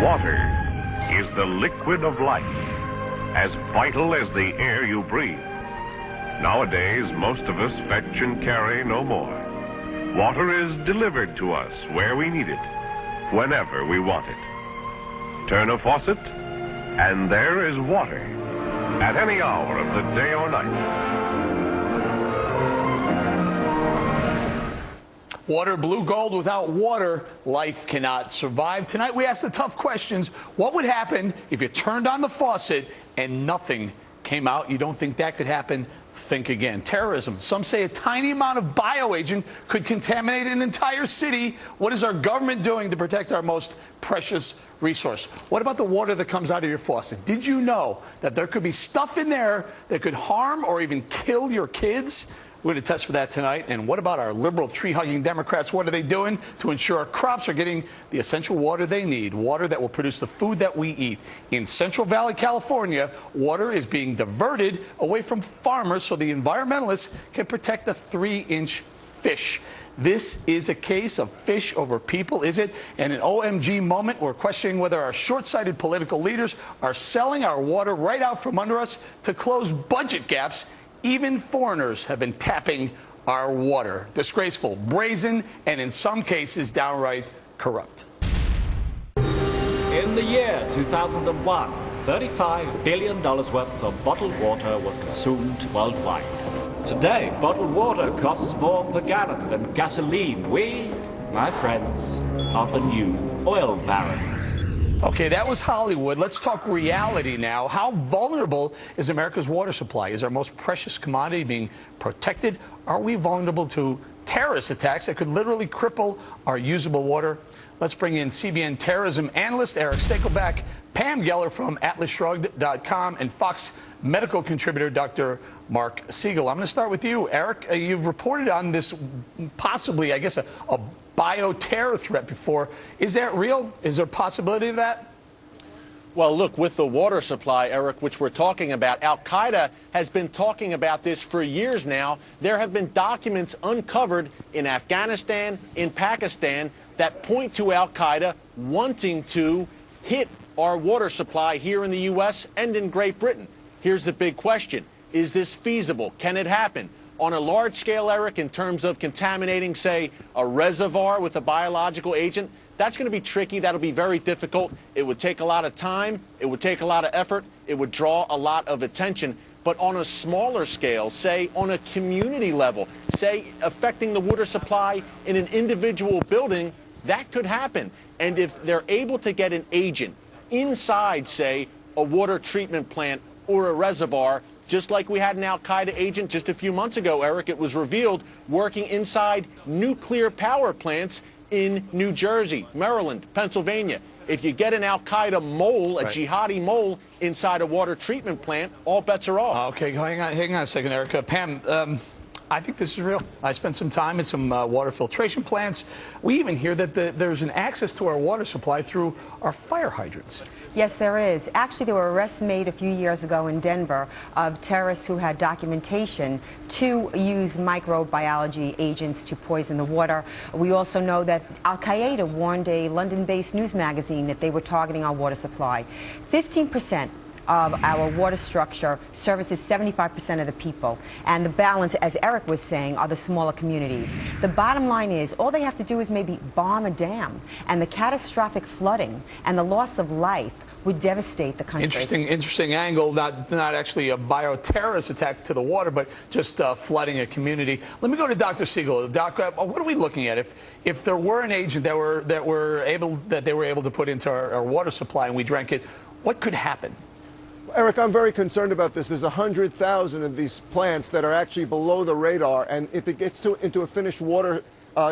Water is the liquid of life, as vital as the air you breathe. Nowadays, most of us fetch and carry no more. Water is delivered to us where we need it, whenever we want it. Turn a faucet, and there is water, at any hour of the day or night. Water, blue gold. Without water, life cannot survive. Tonight, we ask the tough questions. What would happen if you turned on the faucet and nothing came out? You don't think that could happen? Think again. Terrorism. Some say a tiny amount of bioagent could contaminate an entire city. What is our government doing to protect our most precious resource? What about the water that comes out of your faucet? Did you know that there could be stuff in there that could harm or even kill your kids? We're going to test for that tonight. And what about our liberal tree-hugging Democrats? What are they doing to ensure our crops are getting the essential water they need, water that will produce the food that we eat? In Central Valley, California, water is being diverted away from farmers so the environmentalists can protect the 3-inch fish. This is a case of fish over people, is it? And an OMG moment, we're questioning whether our short-sighted political leaders are selling our water right out from under us to close budget gaps. Even foreigners have been tapping our water. Disgraceful, brazen, and in some cases downright corrupt. In the year 2001, $35 billion worth of bottled water was consumed worldwide. Today, bottled water costs more per gallon than gasoline. We, my friends, are the new oil barons. Okay, that was Hollywood. Let's talk reality now. How vulnerable is America's water supply? Is our most precious commodity being protected? Are we vulnerable to terrorist attacks that could literally cripple our usable water? Let's bring in CBN terrorism analyst Eric Stakelback, Pam Geller from AtlasShrugged.com, and Fox medical contributor Dr. Mark Siegel. I'm going to start with you, Eric. You've reported on this possibly, I guess, a bioterror threat before. Is that real? Is there a possibility of that? Well, look, with the water supply, Eric, which we're talking about, Al-Qaeda has been talking about this for years now. There have been documents uncovered in Afghanistan, in Pakistan, that point to Al-Qaeda wanting to hit our water supply here in the U.S. and in Great Britain. Here's the big question. Is this feasible? Can it happen? On a large scale, Eric, in terms of contaminating, say, a reservoir with a biological agent, that's going to be tricky. That'll be very difficult. It would take a lot of time. It would take a lot of effort. It would draw a lot of attention. But on a smaller scale, say on a community level, say affecting the water supply in an individual building, that could happen. And if they're able to get an agent inside, say, a water treatment plant or a reservoir, just like we had an Al-Qaeda agent just a few months ago, Eric, it was revealed working inside nuclear power plants in New Jersey, Maryland, Pennsylvania. If you get an Al-Qaeda mole, a jihadi mole, inside a water treatment plant, all bets are off. Okay, hang on a second, Eric. Pam, I think this is real. I spent some time in some water filtration plants. We even hear that there's an access to our water supply through our fire hydrants. Yes, there is. Actually, there were arrests made a few years ago in Denver of terrorists who had documentation to use microbiology agents to poison the water. We also know that Al-Qaeda warned a London-based news magazine that they were targeting our water supply. 15% of our water structure services 75% of the people. And the balance, as Eric was saying, are the smaller communities. The bottom line is, all they have to do is maybe bomb a dam, and the catastrophic flooding and the loss of life would devastate the country. Interesting angle, not actually a bioterrorist attack to the water, but just flooding a community. Let me go to Dr. Siegel. Doc, what are we looking at? If there were an agent that they were able to put into our water supply and we drank it, what could happen? Eric, I'm very concerned about this. There's 100,000 of these plants that are actually below the radar, and if it gets into a finished water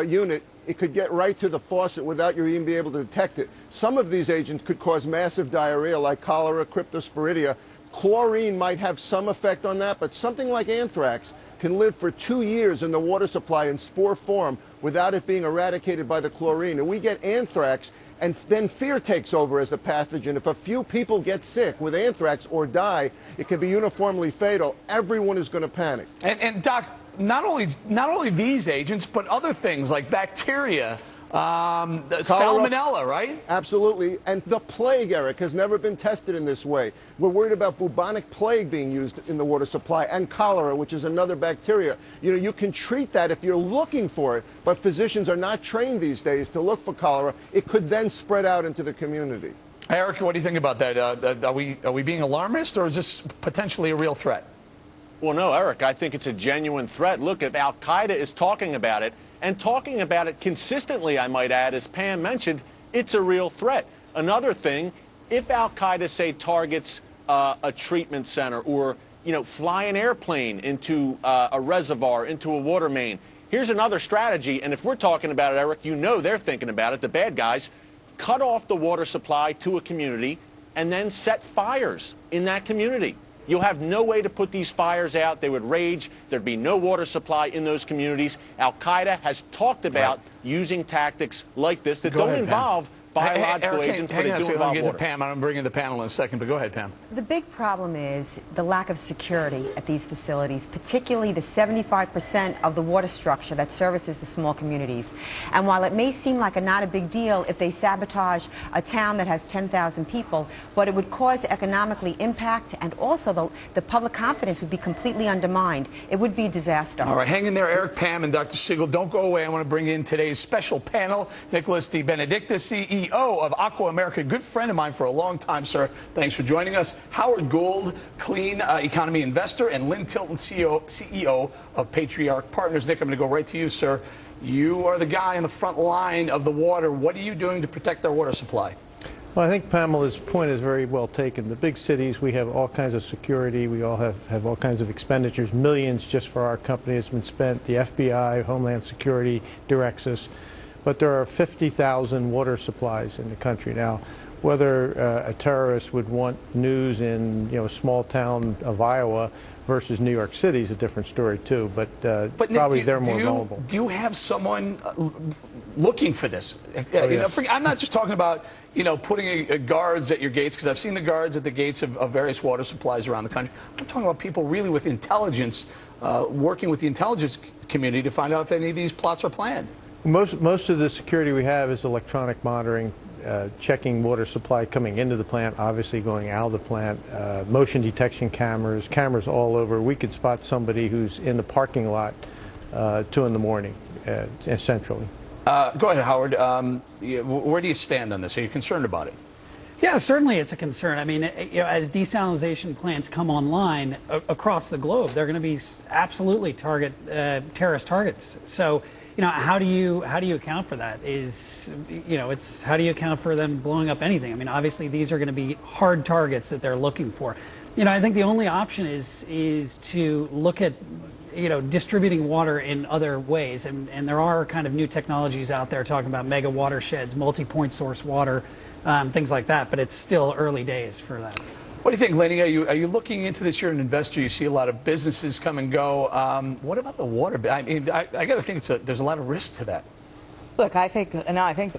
unit, it could get right to the faucet without you even being able to detect it. Some of these agents could cause massive diarrhea, like cholera, cryptosporidia. Chlorine might have some effect on that, but something like anthrax can live for 2 years in the water supply in spore form without it being eradicated by the chlorine. And we get anthrax, and then fear takes over as the pathogen. If a few people get sick with anthrax or die, it can be uniformly fatal. Everyone is going to panic. And Doc, not only these agents, but other things like bacteria Salmonella, right? Absolutely. And the plague, Eric, has never been tested in this way. We're worried about bubonic plague being used in the water supply and cholera, which is another bacteria. You know, you can treat that if you're looking for it, but physicians are not trained these days to look for cholera. It could then spread out into the community. Eric, what do you think about that? Are we being alarmist, or is this potentially a real threat? Well, no, Eric, I think it's a genuine threat. Look, if Al-Qaeda is talking about it, and talking about it consistently, I might add, as Pam mentioned, it's a real threat. Another thing, if Al-Qaeda, say, targets a treatment center or, you know, fly an airplane into a reservoir, into a water main, here's another strategy, and if we're talking about it, Eric, you know they're thinking about it, the bad guys. Cut off the water supply to a community and then set fires in that community. You'll have no way to put these fires out. They would rage. There'd be no water supply in those communities. Al-Qaeda has talked about using tactics like this that don't involve biological agents, but they do involve water. Pam. I'm bringing the panel in a second, but go ahead, Pam. The big problem is the lack of security at these facilities, particularly the 75% of the water structure that services the small communities. And while it may seem like not a big deal if they sabotage a town that has 10,000 people, but it would cause economically impact, and also the public confidence would be completely undermined. It would be a disaster. All right, hang in there, Eric, Pam, and Dr. Siegel. Don't go away. I want to bring in today's special panel, Nicholas DeBenedictis, CEO of Aqua America, good friend of mine for a long time, sir. Thanks for joining us. Howard Gould, clean economy investor, and Lynn Tilton, CEO of Patriarch Partners. Nick, I'm going to go right to you, sir. You are the guy on the front line of the water. What are you doing to protect our water supply? Well, I think Pamela's point is very well taken. The big cities, we have all kinds of security. We all have all kinds of expenditures. Millions just for our company has been spent. The FBI, Homeland Security directs us. But there are 50,000 water supplies in the country now. Whether a terrorist would want news in, a small town of Iowa versus New York City is a different story too. But probably Nick, they're more vulnerable. Do you have someone looking for this? Yes. I'm not just talking about putting guards at your gates, because I've seen the guards at the gates of various water supplies around the country. I'm talking about people really with intelligence, working with the intelligence community to find out if any of these plots are planned. Most of the security we have is electronic monitoring, checking water supply coming into the plant, obviously going out of the plant, motion detection cameras all over. We could spot somebody who's in the parking lot 2 in the morning, centrally. Go ahead, Howard. Where do you stand on this? Are you concerned about it? Yeah, certainly it's a concern. I mean, as desalination plants come online across the globe, they're going to be absolutely terrorist targets. So, how do you account for that? It's how do you account for them blowing up anything? I mean, obviously these are going to be hard targets that they're looking for. I think the only option is to look at distributing water in other ways, and there are kind of new technologies out there talking about mega watersheds, multi-point source water, things like that. But it's still early days for that. What do you think, Lenny? Are you looking into this? You're an investor. You see a lot of businesses come and go. What about the water? I mean, I got to think there's a lot of risk to that. Look, I think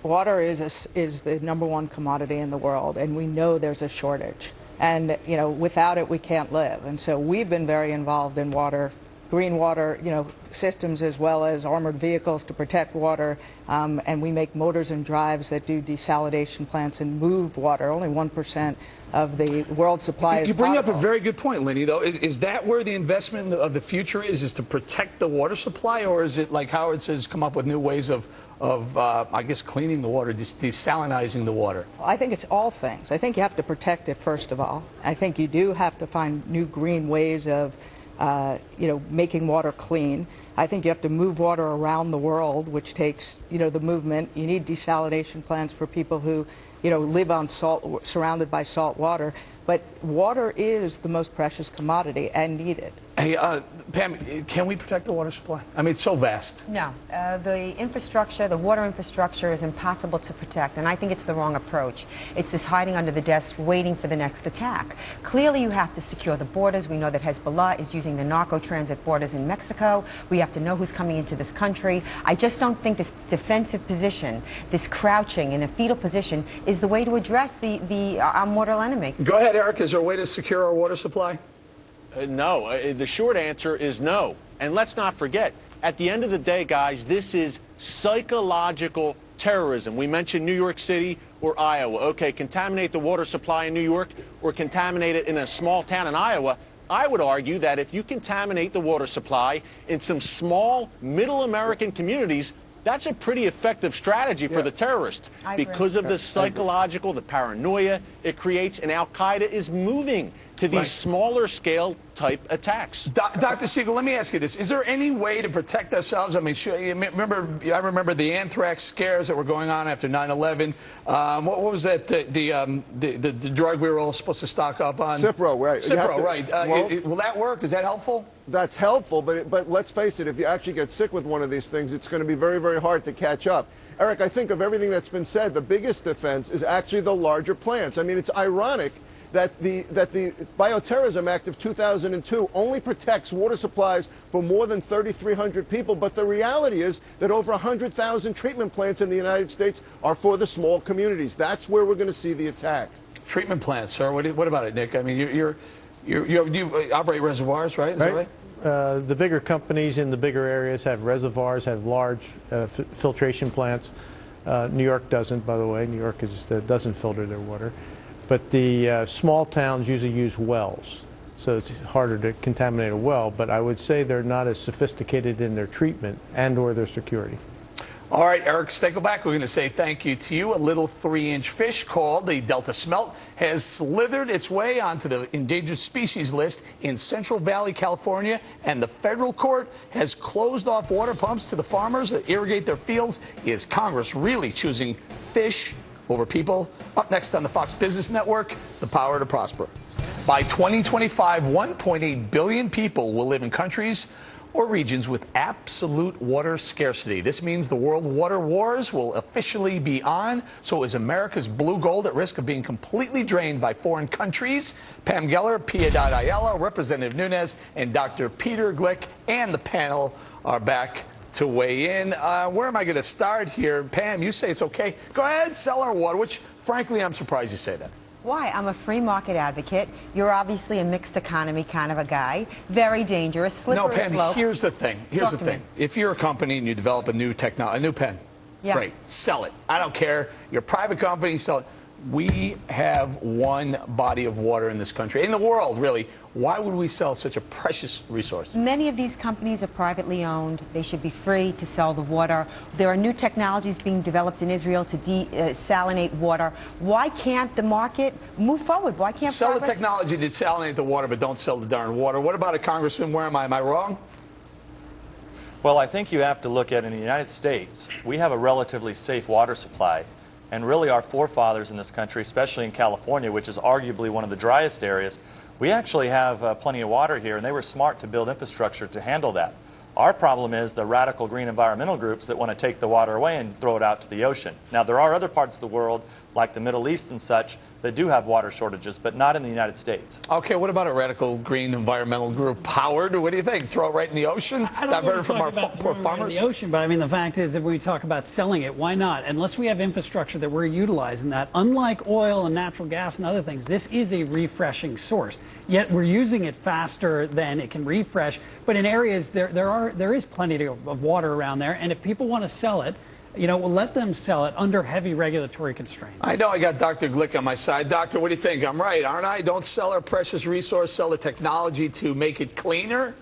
water is the #1 commodity in the world, and we know there's a shortage. And without it, we can't live. And so we've been very involved in water, green water, systems, as well as armored vehicles to protect water. And we make motors and drives that do desalination plants and move water. Only 1% of the world supply is You bring potable. up a very good point, Lenny, though. Is that where the investment of the future is to protect the water supply? Or is it, like Howard says, come up with new ways of I guess, cleaning the water, desalinizing the water? I think it's all things. I think you have to protect it, first of all. I think you do have to find new green ways of making water clean. I think you have to move water around the world, which takes, the movement. You need desalination plants for people who, live on salt, surrounded by salt water. But water is the most precious commodity and needed. Hey, Pam, can we protect the water supply? I mean, it's so vast. No. The infrastructure, the water infrastructure is impossible to protect, and I think it's the wrong approach. It's this hiding under the desk, waiting for the next attack. Clearly, you have to secure the borders. We know that Hezbollah is using the narco-transit borders in Mexico. We have to know who's coming into this country. I just don't think this defensive position, this crouching in a fetal position, is the way to address our mortal enemy. Go ahead, Eric. Is there a way to secure our water supply? No. The short answer is no. And let's not forget, at the end of the day, guys, this is psychological terrorism. We mentioned New York City or Iowa. Okay, contaminate the water supply in New York or contaminate it in a small town in Iowa. I would argue that if you contaminate the water supply in some small middle American communities, that's a pretty effective strategy for the terrorists because of the psychological, the paranoia it creates, and Al-Qaeda is moving to these smaller scale type attacks. Dr. Siegel, let me ask you this. Is there any way to protect ourselves? I mean, I remember the anthrax scares that were going on after 9/11. What was that, the drug we were all supposed to stock up on? Cipro, right. Cipro, right. Will that work? Is that helpful? That's helpful, but let's face it, if you actually get sick with one of these things, it's going to be very, very hard to catch up. Eric, I think of everything that's been said, the biggest defense is actually the larger plants. I mean, it's ironic that the Bioterrorism Act of 2002 only protects water supplies for more than 3,300 people, but the reality is that over 100,000 treatment plants in the United States are for the small communities. That's where we're going to see the attack. Treatment plants, sir. What about it, Nick? I mean, you operate reservoirs, right? Is that right? The bigger companies in the bigger areas have reservoirs, have large filtration plants. New York doesn't, by the way. New York doesn't filter their water. But the small towns usually use wells, so it's harder to contaminate a well. But I would say they're not as sophisticated in their treatment and/or their security. All right, Eric Stakelback, we're going to say thank you to you. A little 3-inch fish called the Delta smelt has slithered its way onto the endangered species list in Central Valley, California, and the federal court has closed off water pumps to the farmers that irrigate their fields. Is Congress really choosing fish over people? Up next on the Fox Business Network, the power to prosper. By 2025, 1.8 billion people will live in countries or regions with absolute water scarcity. This means the world water wars will officially be on. So is America's blue gold at risk of being completely drained by foreign countries? Pam Geller, Pia Ayala, Representative Nunes, and Dr. Peter Glick and the panel are back to weigh in. Where am I going to start here? Pam, you say it's okay. Go ahead, sell our water, which, frankly, I'm surprised you say that. Why? I'm a free market advocate. You're obviously a mixed economy kind of a guy. Very dangerous, slippery slope. No, Pam, here's the thing. Here's the thing. If you're a company and you develop a new technology, a new pen, great, sell it. I don't care. You're a private company, sell it. We have one body of water in this country, in the world, really. Why would we sell such a precious resource? Many of these companies are privately owned. They should be free to sell the water. There are new technologies being developed in Israel to desalinate water. Why can't the market move forward? Why can't sell the technology to desalinate the water, but don't sell the darn water? What about it, Congressman? Where am I? Am I wrong? Well, I think you have to look at, in the United States, we have a relatively safe water supply. And really our forefathers in this country, especially in California, which is arguably one of the driest areas, we actually have plenty of water here, and they were smart to build infrastructure to handle that. Our problem is the radical green environmental groups that want to take the water away and throw it out to the ocean. Now, there are other parts of the world, like the Middle East and such, that do have water shortages, but not in the United States. Okay, what about a radical green environmental group? Howard, what do you think? Throw it right in the ocean? Divert it from our poor farmers? In the ocean, but I mean, the fact is that when we talk about selling it, why not? Unless we have infrastructure that we're utilizing that, unlike oil and natural gas and other things, this is a refreshing source. Yet we're using it faster than it can refresh. But in areas, there is plenty of water around there, and if people want to sell it, you know, we'll let them sell it under heavy regulatory constraints. I know I got Dr. Glick on my side. Doctor, what do you think? I'm right, aren't I? Don't sell our precious resource, sell the technology to make it cleaner?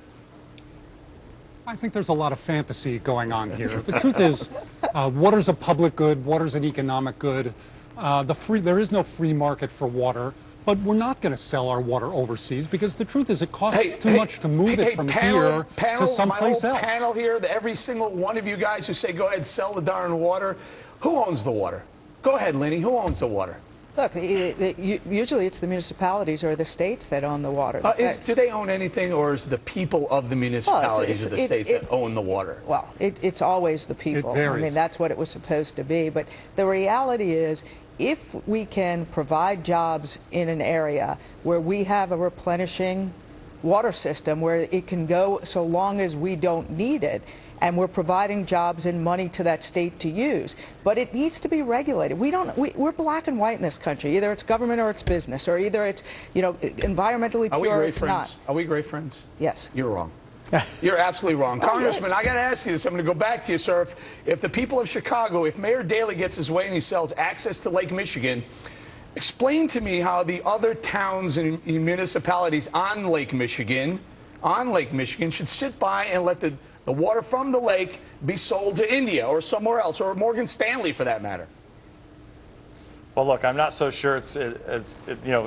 I think there's a lot of fantasy going on here. The truth is, water's a public good, water's an economic good. There is no free market for water. But we're not going to sell our water overseas because the truth is it costs too much to move it from here to someplace else. Panel here, every single one of you guys who say, go ahead, sell the darn water. Who owns the water? Go ahead, Lenny. Who owns the water? Look, usually it's the municipalities or the states that own the water. Do they own anything, or is the people of the municipalities or the states that own the water? Well, it's always the people. It varies. I mean, that's what it was supposed to be. But the reality is, if we can provide jobs in an area where we have a replenishing water system where it can go so long as we don't need it, and we're providing jobs and money to that state to use, but it needs to be regulated. We're black and white in this country. Either it's government or it's business, or either it's, you know, environmentally pure or it's not. Are we great friends? Yes. You're wrong. You're absolutely wrong. Congressman, I got to ask you this. I'm going to go back to you, sir. If the people of Chicago, if Mayor Daley gets his way and he sells access to Lake Michigan, explain to me how the other towns and municipalities on Lake Michigan should sit by and let the water from the lake be sold to India or somewhere else, or Morgan Stanley for that matter. Well, look, I'm not so sure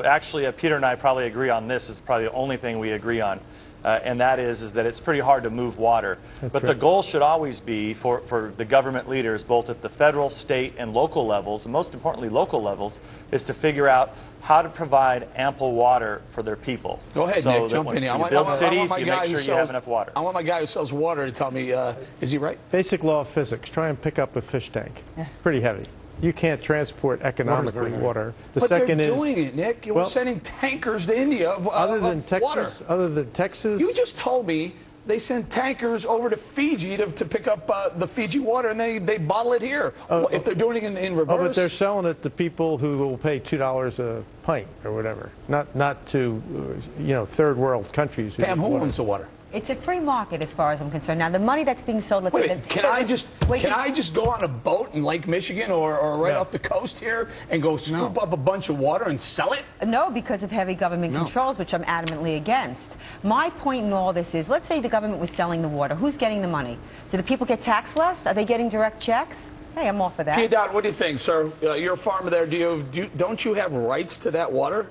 actually, Peter and I probably agree on this. It's probably the only thing we agree on. And that is that it's pretty hard to move water. But the goal should always be for the government leaders, both at the federal, state, and local levels, and most importantly local levels, is to figure out how to provide ample water for their people. Go ahead, so Nick, jump in here. You build cities, you make sure you have enough water. I want my guy who sells water to tell me, is he right? Basic law of physics. Try and pick up a fish tank. Pretty heavy. You can't transport economically water. But they're doing it, Nick. We're sending tankers to India of other than water. Other than Texas? You just told me they sent tankers over to Fiji to pick up the Fiji water, and they bottle it here. If they're doing it in reverse. Oh, but they're selling it to people who will pay $2 a pint or whatever, not to third world countries. Pam, who owns the water? It's a free market as far as I'm concerned. Now, the money that's being sold... Can I just go on a boat in Lake Michigan or right off the coast here and go scoop up a bunch of water and sell it? No, because of heavy government controls, which I'm adamantly against. My point in all this is, let's say the government was selling the water. Who's getting the money? Do the people get taxed less? Are they getting direct checks? Hey, I'm all for that. Piedad, what do you think, sir? You're a farmer there. Don't you have rights to that water?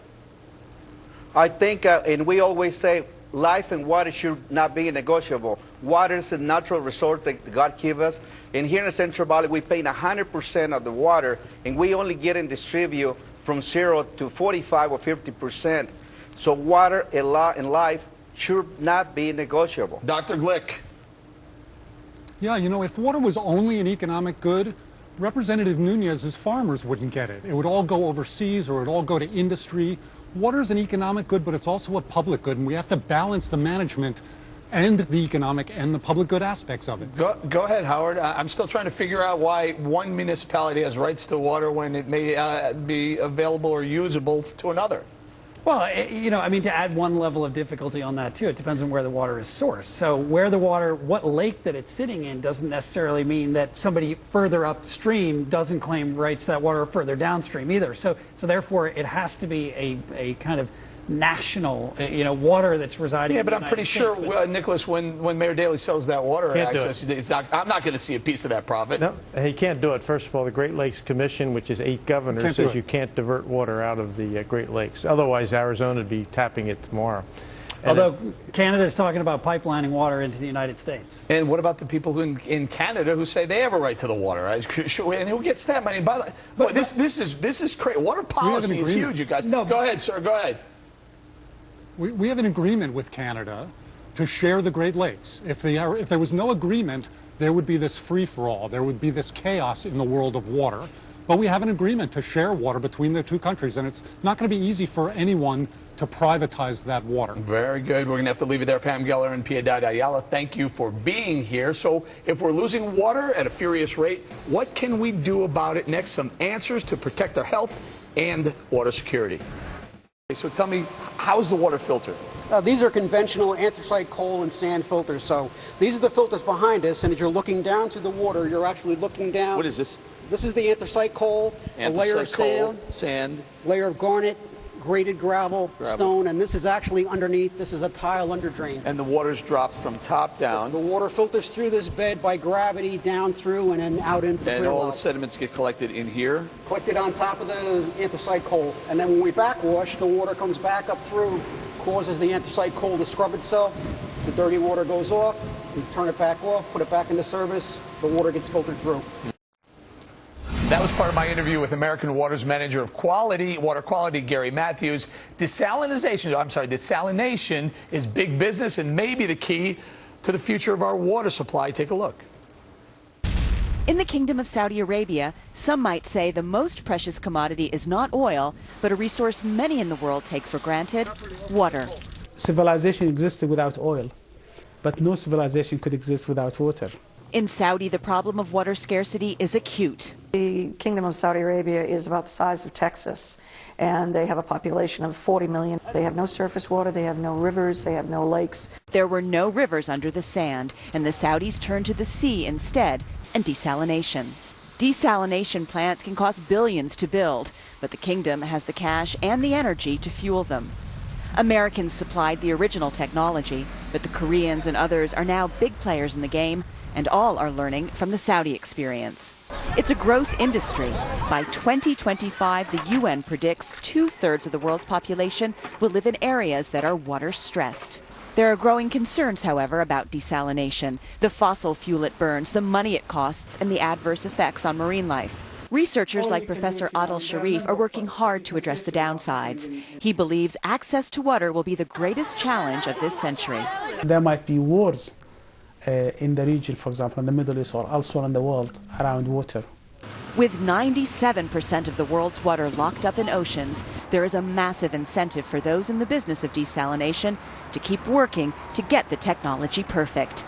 I think, and we always say, life and water should not be negotiable. Water is a natural resource that God gave us. And here in the Central Valley, we pay 100% of the water, and we only get and distribute from 0 to 45 or 50%. So water and life should not be negotiable. Dr. Glick. Yeah, if water was only an economic good, Representative Nunez's farmers wouldn't get it. It would all go overseas, or it would all go to industry. Water is an economic good, but it's also a public good, and we have to balance the management and the economic and the public good aspects of it. Go ahead, Howard. I'm still trying to figure out why one municipality has rights to water when it may be available or usable to another. Well, to add one level of difficulty on that, too, it depends on where the water is sourced. So what lake that it's sitting in doesn't necessarily mean that somebody further upstream doesn't claim rights to that water further downstream either. So therefore, it has to be a kind of national, water that's residing in the United States. Yeah, but I'm pretty sure, Nicholas, when Mayor Daley sells that water access, I'm not going to see a piece of that profit. No, he can't do it. First of all, the Great Lakes Commission, which is 8 governors, says you can't divert water out of the Great Lakes. Otherwise, Arizona would be tapping it tomorrow. Although Canada is talking about pipelining water into the United States. And what about the people in Canada who say they have a right to the water? Right? And who gets that money? This is crazy. Water policy is huge, you guys. No, go ahead, sir. Go ahead. We have an agreement with Canada to share the Great Lakes. If there was no agreement, there would be this free-for-all. There would be this chaos in the world of water. But we have an agreement to share water between the two countries, and it's not going to be easy for anyone to privatize that water. Very good. We're going to have to leave it there. Pam Geller and Piedad Ayala, thank you for being here. So if we're losing water at a furious rate, what can we do about it? Next, some answers to protect our health and water security. So tell me, how's the water filtered? These are conventional anthracite, coal, and sand filters. So these are the filters behind us, and as you're looking down through the water, you're actually looking down. What is this? This is the anthracite coal, a layer of sand, layer of garnet, graded gravel, stone, and this is actually underneath. This is a tile under drain. And the water's dropped from top down. The water filters through this bed by gravity down through and then out into the clear And all well. the sediments get collected in here? Collected on top of the anthracite coal. And then when we backwash, the water comes back up through, causes the anthracite coal to scrub itself. The dirty water goes off, we turn it back off, put it back into service, the water gets filtered through. That was part of my interview with American Water's Manager of Water Quality, Gary Matthews. Desalination is big business and may be the key to the future of our water supply. Take a look. In the Kingdom of Saudi Arabia, some might say the most precious commodity is not oil, but a resource many in the world take for granted, water. Civilization existed without oil, but no civilization could exist without water. In Saudi, the problem of water scarcity is acute. The Kingdom of Saudi Arabia is about the size of Texas, and they have a population of 40 million. They have no surface water, they have no rivers, they have no lakes. There were no rivers under the sand, and the Saudis turned to the sea instead, and desalination. Desalination plants can cost billions to build, but the kingdom has the cash and the energy to fuel them. Americans supplied the original technology, but the Koreans and others are now big players in the game, and all are learning from the Saudi experience. It's a growth industry. By 2025, the UN predicts 2/3 of the world's population will live in areas that are water stressed. There are growing concerns, however, about desalination, the fossil fuel it burns, the money it costs, and the adverse effects on marine life. Researchers like Professor Adil Sharif are working hard to address the downsides. He believes access to water will be the greatest challenge of this century. There might be wars in the region, for example, in the Middle East or elsewhere in the world around water. With 97% of the world's water locked up in oceans, there is a massive incentive for those in the business of desalination to keep working to get the technology perfect.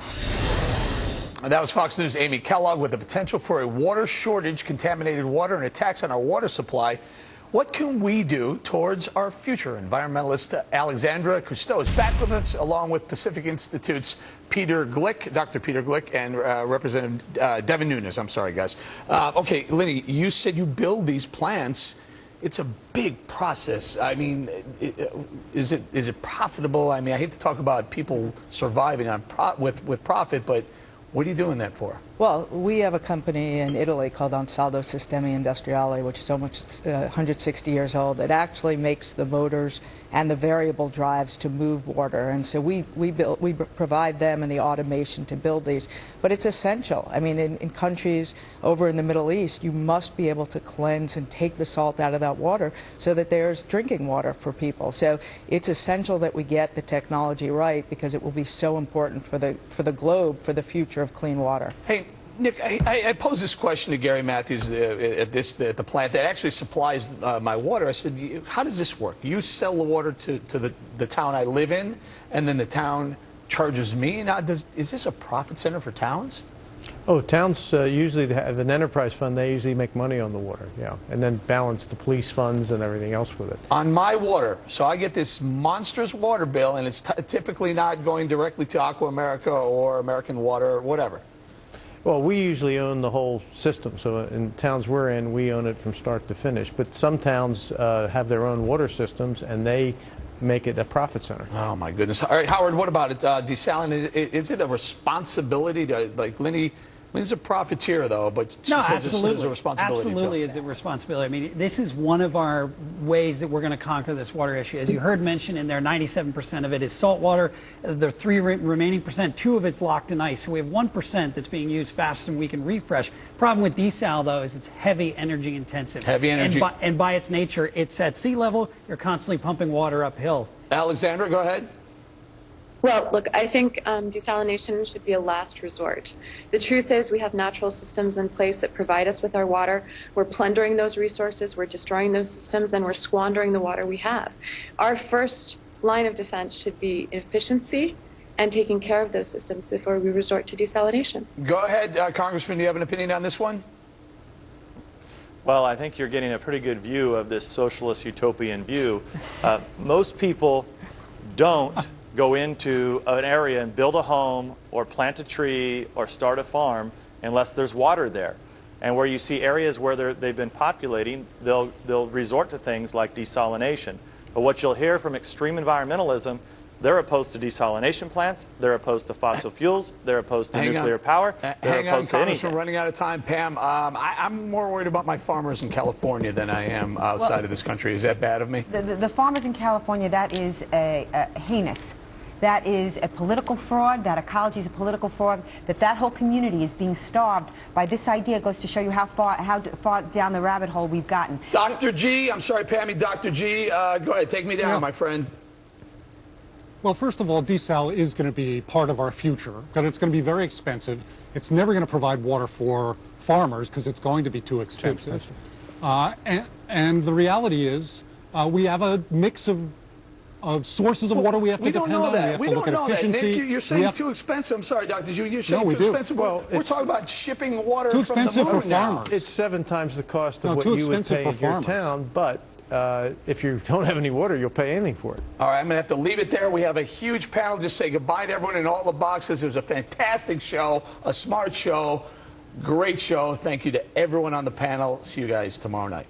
And that was Fox News' Amy Kellogg with the potential for a water shortage, contaminated water, and attacks on our water supply. What can we do towards our future? Environmentalist Alexandra Cousteau is back with us, along with Pacific Institute's Peter Glick, Dr. Peter Glick, and Representative Devin Nunes. I'm sorry, guys. Okay, Lenny, you said you build these plants. It's a big process. I mean, is it profitable? I mean, I hate to talk about people surviving on with profit, but what are you doing that for? Well, we have a company in Italy called Ansaldo Sistemi Industriali, which is almost 160 years old. It actually makes the motors and the variable drives to move water. And so we provide them and the automation to build these. But it's essential. I mean, in countries over in the Middle East, you must be able to cleanse and take the salt out of that water so that there's drinking water for people. So it's essential that we get the technology right, because it will be so important for the globe, for the future of clean water. Hey, Nick, I posed this question to Gary Matthews at the plant that actually supplies my water. I said, how does this work? You sell the water to the town I live in, and then the town charges me? Now, is this a profit center for towns? Oh, towns usually have an enterprise fund. They usually make money on the water, yeah, and then balance the police funds and everything else with it. On my water. So I get this monstrous water bill, and it's typically not going directly to Aqua America or American Water or whatever. Well, we usually own the whole system. So in towns we're in, we own it from start to finish. But some towns have their own water systems, and they make it a profit center. Oh, my goodness. All right, Howard, what about it? Desalination, is it a responsibility to, like, Lynn's a profiteer, though, but she says it's a responsibility. Absolutely, it's a responsibility. I mean, this is one of our ways that we're going to conquer this water issue. As you heard mentioned in there, 97% of it is salt water. The remaining percent, 2 of it's locked in ice. So we have 1% that's being used faster than we can refresh. Problem with desal, though, is it's heavy energy intensive. Heavy energy. And by its nature, it's at sea level. You're constantly pumping water uphill. Alexandra, go ahead. Well, look, I think desalination should be a last resort. The truth is we have natural systems in place that provide us with our water. We're plundering those resources, we're destroying those systems, and we're squandering the water we have. Our first line of defense should be efficiency and taking care of those systems before we resort to desalination. Go ahead, Congressman, do you have an opinion on this one? Well, I think you're getting a pretty good view of this socialist utopian view. Most people don't go into an area and build a home or plant a tree or start a farm unless there's water there. And where you see areas where they've been populating, they'll resort to things like desalination. But what you'll hear from extreme environmentalism, they're opposed to desalination plants, they're opposed to fossil fuels, they're opposed to nuclear power, they're opposed to anything. We're running out of time. Pam, I'm more worried about my farmers in California than I am outside of this country. Is that bad of me? The farmers in California, that is heinous. That is a political fraud. That ecology is a political fraud. That whole community is being starved by this idea. Goes to show you how far down the rabbit hole we've gotten. Dr. G, I'm sorry, Pammy. Dr. G, go ahead. Take me down, my friend. Well, first of all, desal is going to be part of our future, but it's going to be very expensive. It's never going to provide water for farmers because it's going to be too expensive. And the reality is we have a mix of sources of water we have to depend on. We don't know that. Nick, you're saying too expensive. I'm sorry, Dr. Zhu. You're saying too expensive. Well, we're talking about shipping water too from the expensive moon for now. farmers. It's 7 times the cost of what too you would expensive pay for in your farmers. town, but if you don't have any water, you'll pay anything for it. All right, I'm going to have to leave it there. We have a huge panel. Just say goodbye to everyone in all the boxes. It was a fantastic show, a smart show, great show. Thank you to everyone on the panel. See you guys tomorrow night.